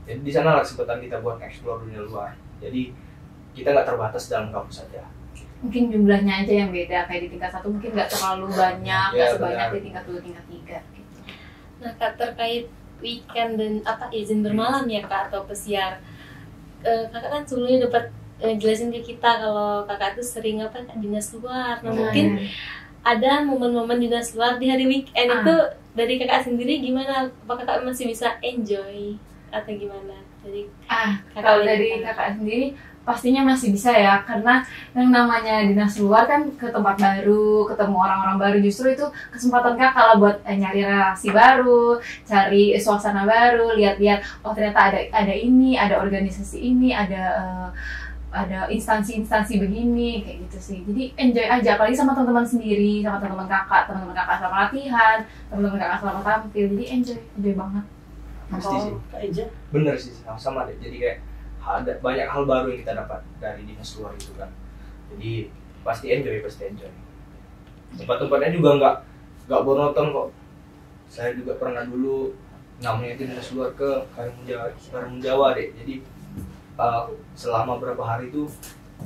Jadi di sana lah kesempatan kita buat explore dunia luar. Jadi kita nggak terbatas dalam kampus saja. Mungkin jumlahnya aja yang beda, kayak di tingkat 1 mungkin nggak terlalu banyak, nggak sebanyak di tingkat 2, tingkat 3 gitu. Nah Kak, terkait weekend dan izin bermalam ya Kak atau pesiar, Kakak kan sebelumnya dapat jelasin ke kita kalau Kakak tuh sering dinas luar. Nah mungkin ada momen-momen dinas luar di hari weekend itu dari Kakak sendiri gimana? Apakah Kakak masih bisa enjoy atau gimana? Jadi kalau dari Kakak sendiri pastinya masih bisa ya, karena yang namanya dinas luar kan ke tempat baru, ketemu orang-orang baru, justru itu kesempatan Kakak lah buat nyari relasi baru, cari suasana baru, lihat-lihat oh ternyata ada ini, ada organisasi ini, ada instansi-instansi begini kayak gitu sih. Jadi enjoy aja, apalagi sama teman-teman sendiri, sama teman-teman kakak selama latihan, teman-teman kakak selama tampil. Jadi enjoy banget. Pasti sih. Kak Eja? Bener sih, sama deh. Jadi kayak ada banyak hal baru yang kita dapat dari dinas luar itu kan. Jadi pasti enjoy. Tempat-tempatnya juga nggak monoton kok. Saya juga pernah dulu namanya itu dinas luar ke Karimun Jawa deh. Jadi selama berapa hari itu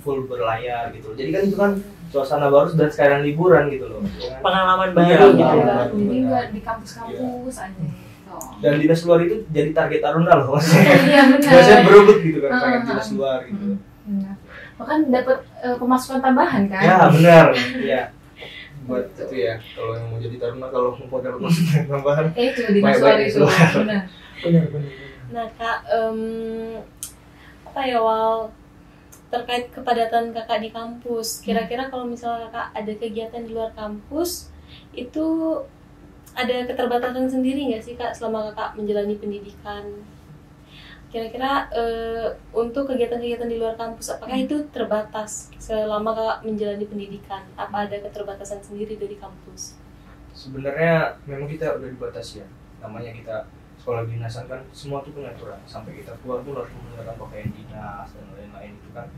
full berlayar gitu. Jadi kan itu kan suasana baru dan sekarang liburan gitu loh. Pengalaman Iya, baru gitu. Jadi buat di kampus-kampus aja gitu. Dan dinas luar itu jadi target Aruna loh maksudnya. Iya benar. Biasanya berebut gitu kan pengen dinas luar gitu. Benar. Bahkan dapat pemasukan tambahan kan? Ya benar. Iya. Buat itu ya. Kalau yang mau jadi Taruna, kalau mau dapat pemasukan tambahan. Itu dinas luar itu. Benar. Nah Kak, terkait kepadatan Kakak di kampus, kira-kira kalau misalnya Kakak ada kegiatan di luar kampus itu ada keterbatasan sendiri nggak sih Kak selama Kakak menjalani pendidikan? Kira-kira untuk kegiatan-kegiatan di luar kampus apakah itu terbatas selama Kakak menjalani pendidikan? Apa ada keterbatasan sendiri dari kampus? Sebenarnya memang kita udah dibatasi ya. Namanya kita sekolah dinasan kan semua tuh punya aturan, sampai kita keluar pun harus menggunakan pakaian dinas dan lain-lain itu kan.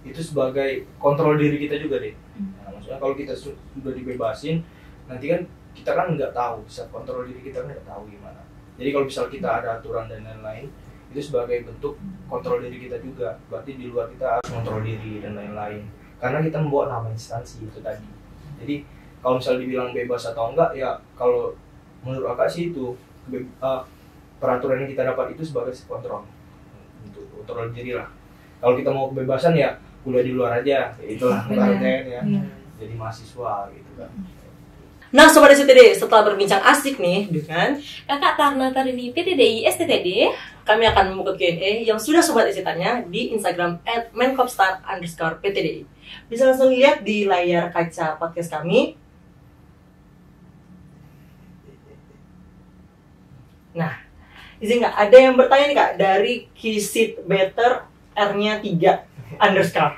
Itu sebagai kontrol diri kita juga deh. Nah, maksudnya kalau kita sudah dibebasin, nanti kan kita kan nggak tahu, bisa kontrol diri kita kan nggak tahu gimana. Jadi kalau misal kita ada aturan dan lain-lain, itu sebagai bentuk kontrol diri kita juga. Berarti di luar kita harus kontrol diri dan lain-lain. Karena kita membawa nama instansi itu tadi. Jadi kalau misal dibilang bebas atau enggak, ya kalau menurut Kakak sih itu peraturan yang kita dapat itu sebagai kontrol untuk kontrol diri lah. Kalau kita mau kebebasan ya kuliah di luar aja, itulah ibaratnya ya. Jadi mahasiswa gitu kan. Nah Sobat STTD, setelah berbincang asik nih dengan Kakak Tarna Tarini PTDI STTD, kami akan membuka Q&A yang sudah Sobat ST tanya di Instagram @menkopstar_PTDI. Bisa langsung lihat di layar kaca podcast kami. Nah, izin nggak, ada yang bertanya nih Kak dari Kisit Better R-nya 3 underscore.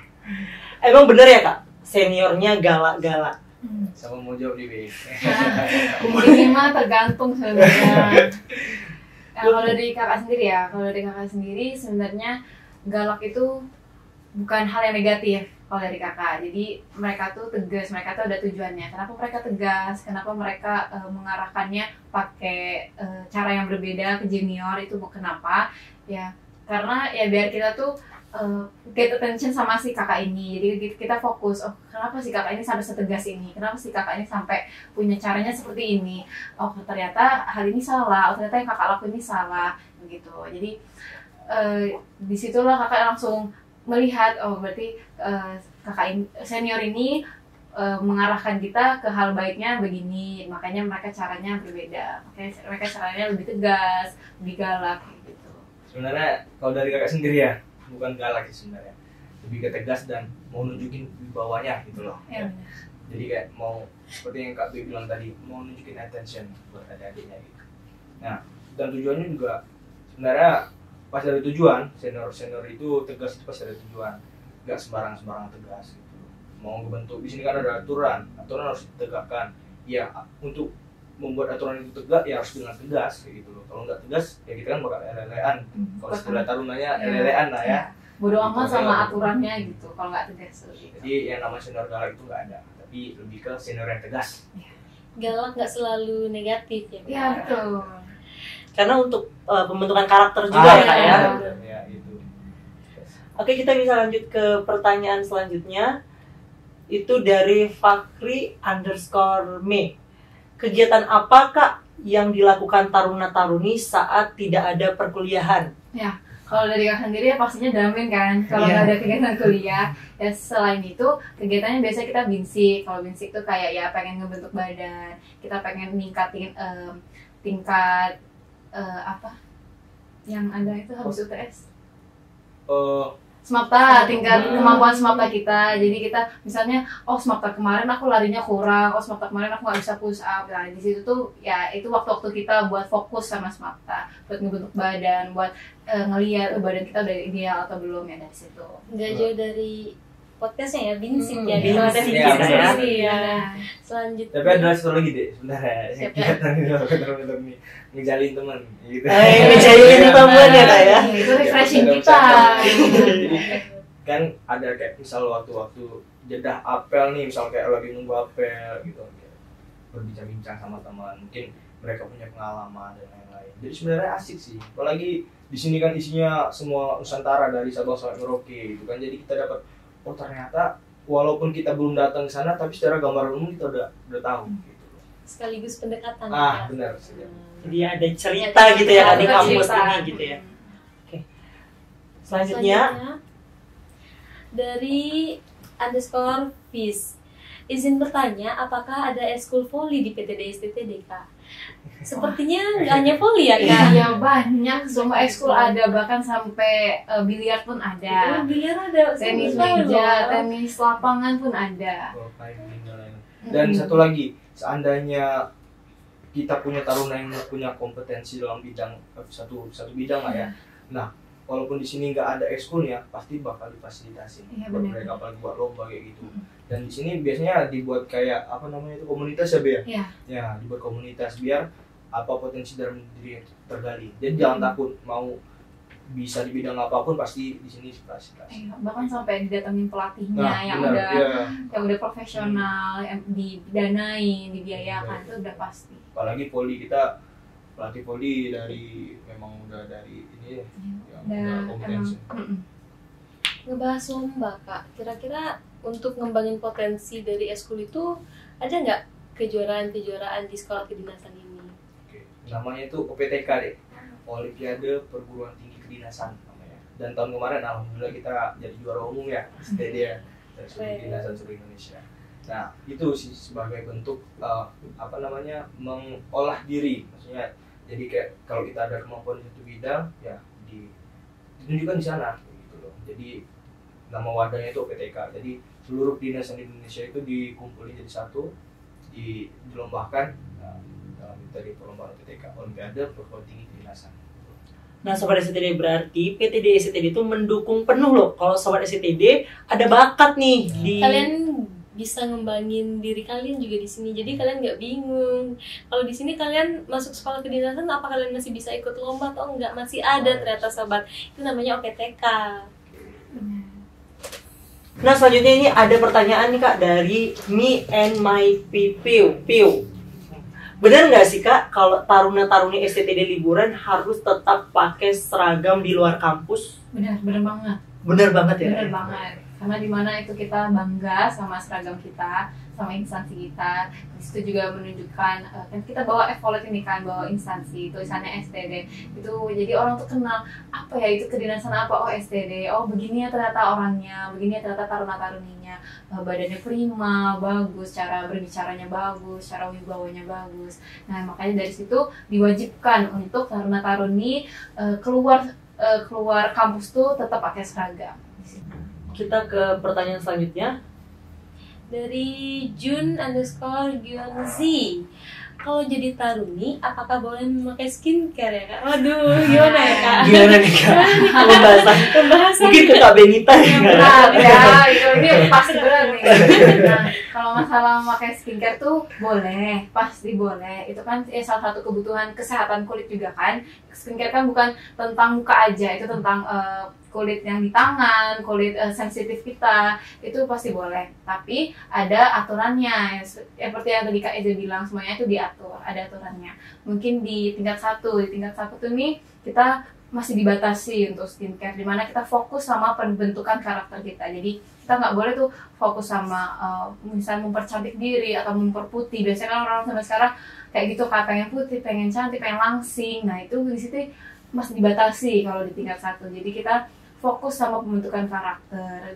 Emang bener ya Kak, seniornya galak-galak? Sama mau jawab di B. Ini mah tergantung sebenarnya. Kalau dari kakak sendiri sebenarnya galak itu bukan hal yang negatif kalau dari kakak. Jadi mereka tuh tegas, mereka tuh ada tujuannya. Kenapa mereka tegas? Kenapa mereka mengarahkannya pakai cara yang berbeda ke junior itu kenapa? Ya karena ya biar kita tuh get attention sama si kakak ini. Jadi kita fokus, oh kenapa si kakak ini sampai setegas ini? Kenapa si kakak ini sampai punya caranya seperti ini? Oh ternyata hal ini salah, oh ternyata yang kakak lakuin ini salah gitu. Jadi disitulah kakak langsung melihat, oh berarti kakak ini, senior ini mengarahkan kita ke hal baiknya begini, makanya mereka caranya berbeda, makanya mereka caranya lebih tegas, lebih galak gitu. Sebenarnya kalau dari kakak sendiri ya, bukan galak sih sebenarnya, lebih ke tegas dan mau nunjukin bawahnya gitu loh. Ya. Jadi kayak mau seperti yang Kak B bilang tadi, mau nunjukin attention buat adik-adiknya gitu. Nah, dan tujuannya juga sebenarnya pas ada tujuan, senior itu tegas itu pas ada tujuan, nggak sembarang tegas gitu. Mau ngebentuk di sini kan ada aturan harus ditegakkan. Ya untuk membuat aturan itu tegak ya harus dengan tegas kayak gitu loh. Kalau nggak tegas ya kita kan bakal elelean. Kalau istilah tarunanya elelean lah ya. Bodoh amat sama aturannya gitu kalau nggak tegas. Gitu. Jadi yang namanya senior galak itu nggak ada, tapi lebih ke senior yang tegas. Galak nggak selalu negatif ya. Iya betul. Karena untuk pembentukan karakter juga ya Kak ya. Ya itu. Oke, kita bisa lanjut ke pertanyaan selanjutnya. Itu dari Fakri _ Me. Kegiatan apa Kak yang dilakukan taruna-taruni saat tidak ada perkuliahan? Ya, kalau dari kakak sendiri ya pastinya damin kan. Kalau nggak ada kegiatan kuliah, ya selain itu kegiatannya biasa kita binsik. Kalau binsik tuh kayak ya pengen ngebentuk badan, kita pengen ningkatin tingkat apa yang ada itu habis UTS. Smapta, tingkat kemampuan Smapta kita. Jadi kita misalnya, oh Smapta kemarin aku larinya kurang, oh Smapta kemarin aku nggak bisa push up. Nah di situ tuh ya itu waktu-waktu kita buat fokus sama Smapta, buat ngebentuk badan, buat ngelihat badan kita udah ideal atau belum ya dari situ. Nggak jauh dari podcastnya ya, binsik ya. Binsik ya, ya. Selanjutnya. Tapi ada satu lagi deh sebenarnya yang kegiatan ini untuk ngejalin teman gitu. Ngejalin teman ya Kak ya. Itu refreshing kita. Kan ada kayak misal waktu-waktu jeda apel nih, misal kayak lagi nunggu apel gitu, berbincang-bincang sama teman, mungkin mereka punya pengalaman dan lain-lain. Jadi sebenarnya asik sih, apalagi di sini kan isinya semua Nusantara dari Sabang sampai Merauke gitu kan, jadi kita dapat oh ternyata walaupun kita belum datang ke sana tapi secara gambaran umum kita udah tahu gitu. Sekaligus pendekatan. Benar. Jadi ada cerita gitu ya Kak di kampus ini gitu ya. Oke. Selanjutnya dari _Fis. Izin bertanya, apakah ada eskul voli di PTD STTD Kak? Sepertinya nggak hanya voli ya Kak? Iya banyak, semua ekskul ada, bahkan sampai biliar pun ada. Biliar ada, tenis meja, tenis lapangan pun ada. Dan satu lagi, seandainya kita punya taruna yang punya kompetensi dalam bidang satu bidang lah ya. Nah, walaupun di sini nggak ada ekskulnya, pasti bakal difasilitasi buat mereka, apalagi buat lomba kayak gitu. Dan di sini biasanya dibuat kayak apa namanya itu komunitas ya, Be ya? Iya. Ya, dibuat komunitas biar apa potensi dalam diri tergali. Jadi jangan takut mau bisa di bidang apapun, pasti di sini difasilitasi. Bahkan sampai didatengin pelatihnya yang udah profesional, yang didanain, dibiayakan itu udah pasti. Apalagi poli kita, pelatih poli dari memang udah dari ini ya, yang udah kompetensi. Ngebahas lomba Kak, kira-kira untuk ngembangin potensi dari eskul itu ada nggak kejuaraan-kejuaraan di sekolah kedinasan ini? Oke, namanya itu OPTK deh, Olimpiade Perguruan Tinggi Kedinasan namanya. Dan tahun kemarin alhamdulillah kita jadi juara umum ya, STD ya, dari seluruh kedinasan seluruh Indonesia. Nah itu sih sebagai bentuk mengolah diri, maksudnya jadi kayak kalau kita ada kemampuan di satu bidang ya ditunjukkan di sana gitu loh. Jadi nama wadahnya itu OPTK. Jadi seluruh kedinasan di Indonesia itu dikumpulin jadi satu, dilombakan dalam tadi perlombaan OPTK, Olimpiade Perguruan Tinggi Kedinasan. Nah, Sobat SCTD berarti PTD SCTD itu mendukung penuh loh. Kalau Sobat SCTD ada bakat nih di Kalian bisa ngembangin diri kalian juga di sini, jadi kalian nggak bingung. Kalau di sini kalian masuk sekolah kedinasan, apa kalian masih bisa ikut lomba atau enggak? Masih ada ternyata sobat. Itu namanya OPTK. Nah, selanjutnya ini ada pertanyaan nih Kak dari Me and My Piu. Benar nggak sih Kak kalau taruna-taruni SCTD liburan harus tetap pakai seragam di luar kampus? Benar banget. Benar banget ya? Benar banget. Karena di mana itu kita bangga sama seragam kita, sama instansi kita. Di situ juga menunjukkan kan kita bawa evolet ini kan, bawa instansi, tulisannya STD. Itu jadi orang tuh kenal apa ya itu kedinasan apa, oh STD. Oh begini ya ternyata orangnya, begini ya ternyata taruna-taruninya. Badannya prima, bagus, cara berbicaranya bagus, cara wibawanya bagus. Nah, makanya dari situ diwajibkan untuk taruna-taruni keluar kampus tuh tetap pakai seragam. Kita ke pertanyaan selanjutnya. Dari Jun_Gyonzi. Kalau jadi taruni, apakah boleh memakai skincare ya Kak? Waduh, gimana ya Kak? Gimana nih Kak? Pembahasan. Mungkin ke Kak Benita ya? Berat ya, ini pasti berat nih. Nah, kalau masalah memakai skincare tuh boleh, pasti boleh. Itu kan salah satu kebutuhan kesehatan kulit juga kan. Skincare kan bukan tentang muka aja, itu tentang kulit yang di tangan, kulit sensitif kita, itu pasti boleh. Tapi ada aturannya, seperti yang tadi Kak Eza bilang, semuanya itu diatur, ada aturannya. Mungkin di tingkat 1 tuh nih kita masih dibatasi untuk skincare, dimana kita fokus sama pembentukan karakter kita. Jadi kita nggak boleh tuh fokus sama misalnya mempercantik diri atau memperputih. Biasanya kan orang sampai sekarang kayak gitu, Kak, pengen putih, pengen cantik, pengen langsing. Nah itu di situ masih dibatasi kalau di tingkat 1. Jadi kita fokus sama pembentukan karakter,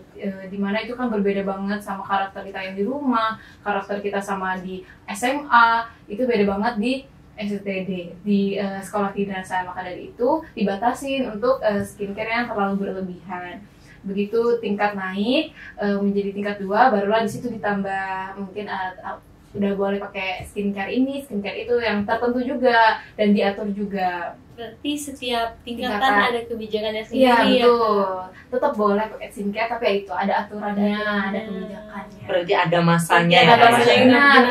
dimana itu kan berbeda banget sama karakter kita yang di rumah, karakter kita sama di SMA, itu beda banget di SCTD, di sekolah kedinasan. Maka dari itu dibatasin untuk skincare yang terlalu berlebihan. Begitu tingkat naik menjadi tingkat 2, barulah di situ ditambah mungkin udah boleh pakai skincare ini, skincare itu yang tertentu juga dan diatur juga. Berarti setiap tingkatan ada kebijakannya sendiri. Iya, ya betul. Tetap boleh pakai skincare, tapi ya itu ada aturannya, ada kebijakannya. Berarti ada masanya ya? Ada masanya.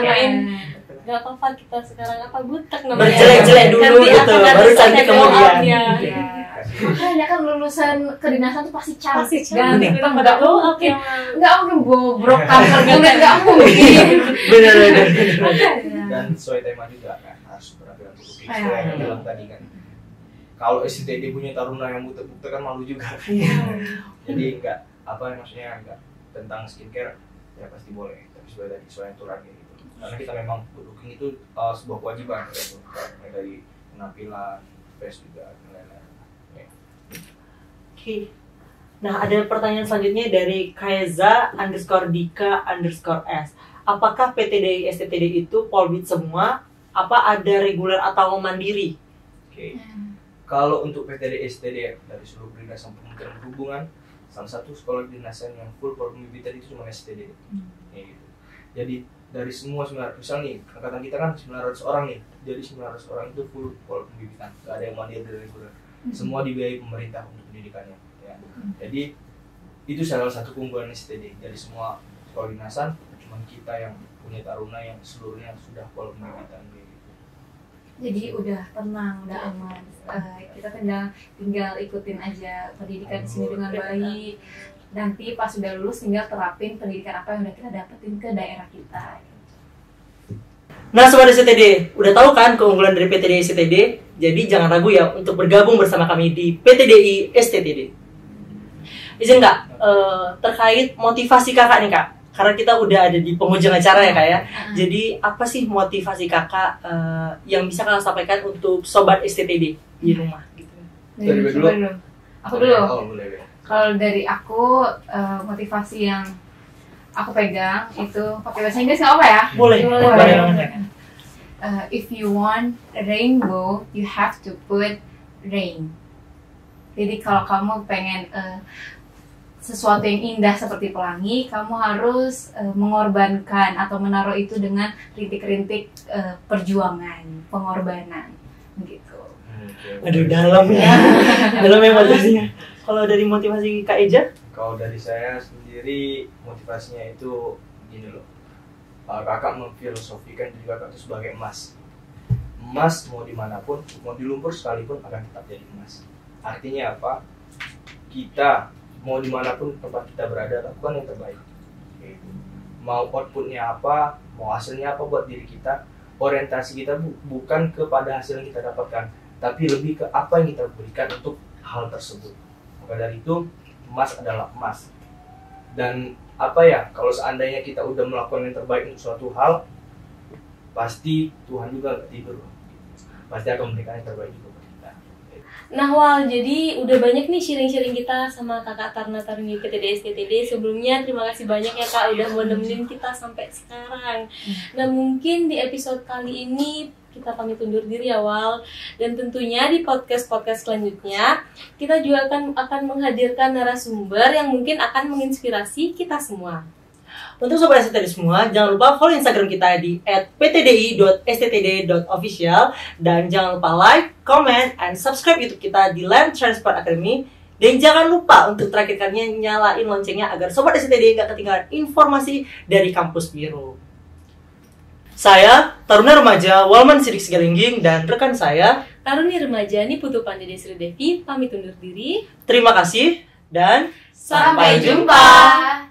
Gak apa-apa kita sekarang butek namanya. Berjelek-jelek dulu gitu, baru cantik kemudian. Makanya kan lulusan kedinasan tuh pasti cantik kan. Bener. Nggak mungkin bobrok kanker kulit, nggak mungkin. Bener. Dan sesuai tema juga kan, harus beragam looking sesuai yang bilang tadi kan. Kalau SCTD punya taruna yang butek-butek kan malu juga. Jadi enggak maksudnya enggak tentang skincare ya pasti boleh, tapi sesuai aturannya gitu. Karena kita memang looking itu sebuah kewajiban gitu. Dari penampilan, face juga dan lain-lain. Ya. Oke. Nah, ada pertanyaan selanjutnya dari Kaeza_Dika_S. Apakah PTDI SCTD itu polbid semua? Apa ada reguler atau mandiri? Oke. Kalau untuk PTD STD dari seluruh kedinasan Kementerian Perhubungan, salah satu sekolah kedinasan yang full pembibitan itu cuma STD. Ya, gitu. Jadi dari semua 900, misal nih angkatan kita kan 900 orang nih, jadi 900 orang itu full pembibitan, nggak ada yang mandiri dari reguler. Semua dibiayai pemerintah untuk pendidikannya. Ya. Jadi itu salah satu keunggulan STD. Dari semua sekolah kedinasan, cuma kita yang punya taruna yang seluruhnya sudah full pembibitan. Jadi udah tenang, udah aman. Kita tinggal ikutin aja pendidikan di sini dengan baik. Nanti pas sudah lulus tinggal terapin pendidikan apa yang udah kita dapetin ke daerah kita. Nah, Sobat SCTD, udah tahu kan keunggulan dari PTDI SCTD? Jadi jangan ragu ya untuk bergabung bersama kami di PTDI SCTD. Izin Kak, terkait motivasi kakak nih Kak, karena kita udah ada di penghujung acara ya Kak ya. Jadi apa sih motivasi kakak yang bisa kakak sampaikan untuk Sobat SCTD di rumah gitu? Aku dulu. Kalau dari aku motivasi yang aku pegang itu pakai bahasa Inggris nggak apa ya? Boleh. If you want a rainbow, you have to put rain. Jadi kalau kamu pengen sesuatu yang indah seperti pelangi, kamu harus mengorbankan atau menaruh itu dengan rintik-rintik perjuangan, pengorbanan, gitu. Aduh, dalam ya. Dalam ya motivasinya. Kalau dari motivasi Kak Eja? Kalau dari saya sendiri motivasinya itu gini loh. Kakak memfilosofikan diri kakak itu sebagai emas. Emas mau dimanapun, mau di lumpur sekalipun akan tetap jadi emas. Artinya apa? Kita mau dimanapun tempat kita berada, lakukan yang terbaik. Gitu. Mau outputnya apa, mau hasilnya apa buat diri kita, orientasi kita bukan kepada hasil yang kita dapatkan, tapi lebih ke apa yang kita berikan untuk hal tersebut. Maka dari itu, emas adalah emas. Dan apa ya, kalau seandainya kita udah melakukan yang terbaik untuk suatu hal, pasti Tuhan juga gak tidur, pasti akan memberikan yang terbaik juga buat kita. Nah Wal, jadi udah banyak nih sharing-sharing kita sama kakak Taruna Taruni PTD STTD. Sebelumnya terima kasih banyak ya kak udah mau nemenin kita sampai sekarang. Nah mungkin di episode kali ini kita pamit undur diri ya Wal. Dan tentunya di podcast-podcast selanjutnya kita juga akan menghadirkan narasumber yang mungkin akan menginspirasi kita semua. Untuk sobat STTD semua, jangan lupa follow Instagram kita di @ptdi.sttd.official dan jangan lupa like, comment, and subscribe YouTube kita di Land Transport Academy. Dan jangan lupa untuk terakhir kalinya nyalain loncengnya agar sobat STTD nggak ketinggalan informasi dari Kampus Biru. Saya, Taruna Remaja Walman Sidik Sigalingging, dan rekan saya, Taruni Remaja Niputu Pandede Sri Devi, pamit undur diri. terima kasih dan Sampai jumpa.